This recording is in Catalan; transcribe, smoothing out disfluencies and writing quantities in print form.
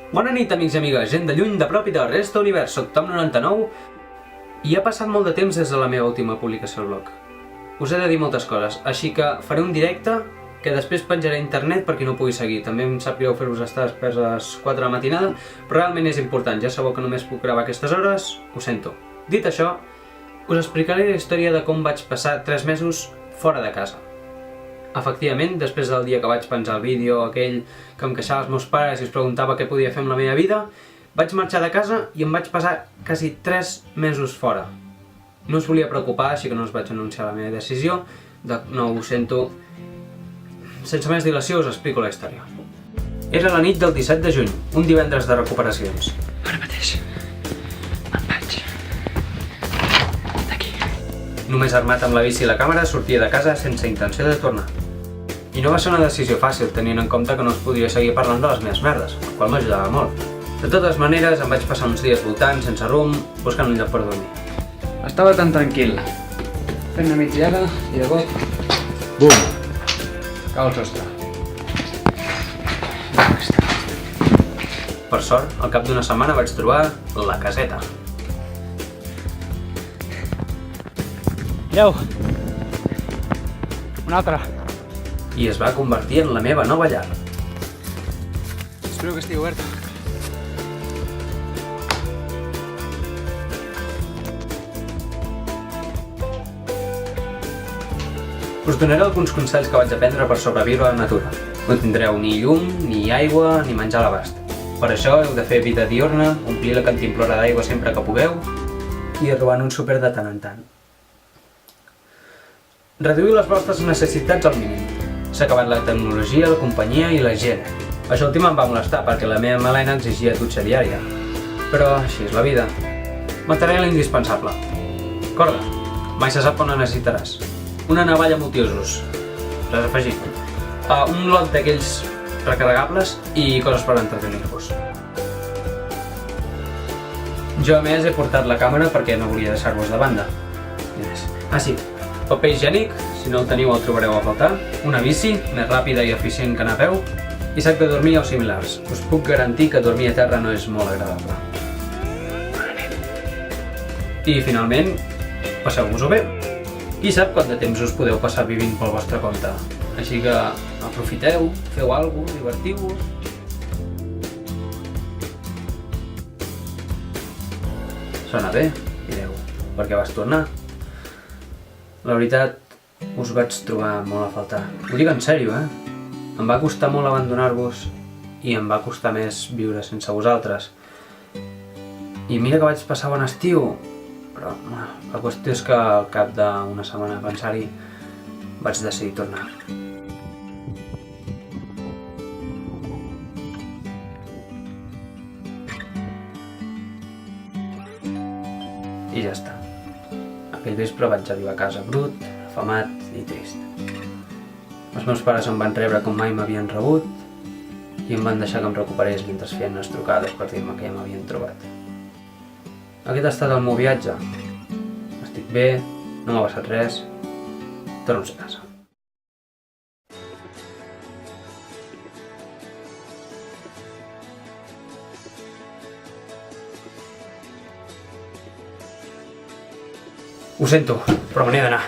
Bona nit, amics i amigues, gent de lluny, de prop i de la resta de l'univers. Soc Tom99 i ha passat molt de temps des de la meva última publicació al blog. Us he de dir moltes coses, així que faré un directe que després penjaré a internet per qui no pugui seguir. També em sap greu fer-vos estar després a les 4 de la matinada, però realment és important. Ja sabeu que només puc gravar aquestes hores, ho sento. Dit això, us explicaré la història de com vaig passar 3 mesos fora de casa. Efectivament, després del dia que vaig penjar el vídeo aquell que em queixava als meus pares i us preguntava què podia fer amb la meva vida, vaig marxar de casa i em vaig passar quasi 3 mesos fora. No us volia preocupar, així que no us vaig anunciar la meva decisió. No, ho sento. Sense més dilació us explico la història. Era la nit del 17 de juny, un divendres de recuperacions. Ara mateix me'n vaig d'aquí. Només armat amb la bici i la càmera, sortia de casa sense intenció de tornar. I no va ser una decisió fàcil, tenint en compte que no us podria seguir parlant de les meves merdes, el qual m'ajudava molt. De totes maneres, em vaig passar uns dies voltant, sense rumb, buscant un lloc per dormir. Estava tan tranquil, fent una migdiada i de cop, bum! Cau el sostre. Per sort, al cap d'una setmana vaig trobar la caseta. Mireu! Una altra. I es va convertir en la meva nova llar. Espero que estigui oberta. Us donaré alguns consells que vaig aprendre per sobreviure a la natura. No tindreu ni llum, ni aigua, ni menjar a l'abast. Per això heu de fer vida diurna, omplir la cantimplora d'aigua sempre que pugueu i robant un súper de tant en tant. Reduïu les vostres necessitats al mínim. S'ha acabat la tecnologia, la companyia i la gent. Això últim em va molestar perquè la meva melena exigia dutxa diària. Però així és la vida. Mataré l'indispensable. Corda, mai se sap on la necessitaràs. Una navalla multiusos. Res afegit. Un lot d'aquells recarregables i coses per entretenir-vos. Jo a més he portat la càmera perquè no volia deixar-vos de banda. Sí. Paper higiènic, si no el teniu el trobareu a faltar, una bici, més ràpida i eficient que anar a peu, i sac de dormir o similars. Us puc garantir que dormir a terra no és molt agradable. Bona nit. I finalment, passeu-vos-ho bé. Qui sap quant de temps us podeu passar vivint pel vostre compte. Així que aprofiteu, feu alguna cosa, divertiu-vos. Sona bé, direu, per què vas tornar? La veritat, us vaig trobar molt a faltar. Ho dic en sèrio, Em va costar molt abandonar-vos i em va costar més viure sense vosaltres. I mira que vaig passar bon estiu, però la qüestió és que al cap d'una setmana de pensar-hi vaig decidir tornar. I ja està. Aquell vespre vaig arribar a casa brut, afamat i trist. Els meus pares em van rebre com mai m'havien rebut i em van deixar que em recuperés mentre feien unes trucades per dir-me que ja m'havien trobat. Aquest ha estat el meu viatge. Estic bé, no m'ha passat res, torno a casa. Ho sento, però me n'he d'anar.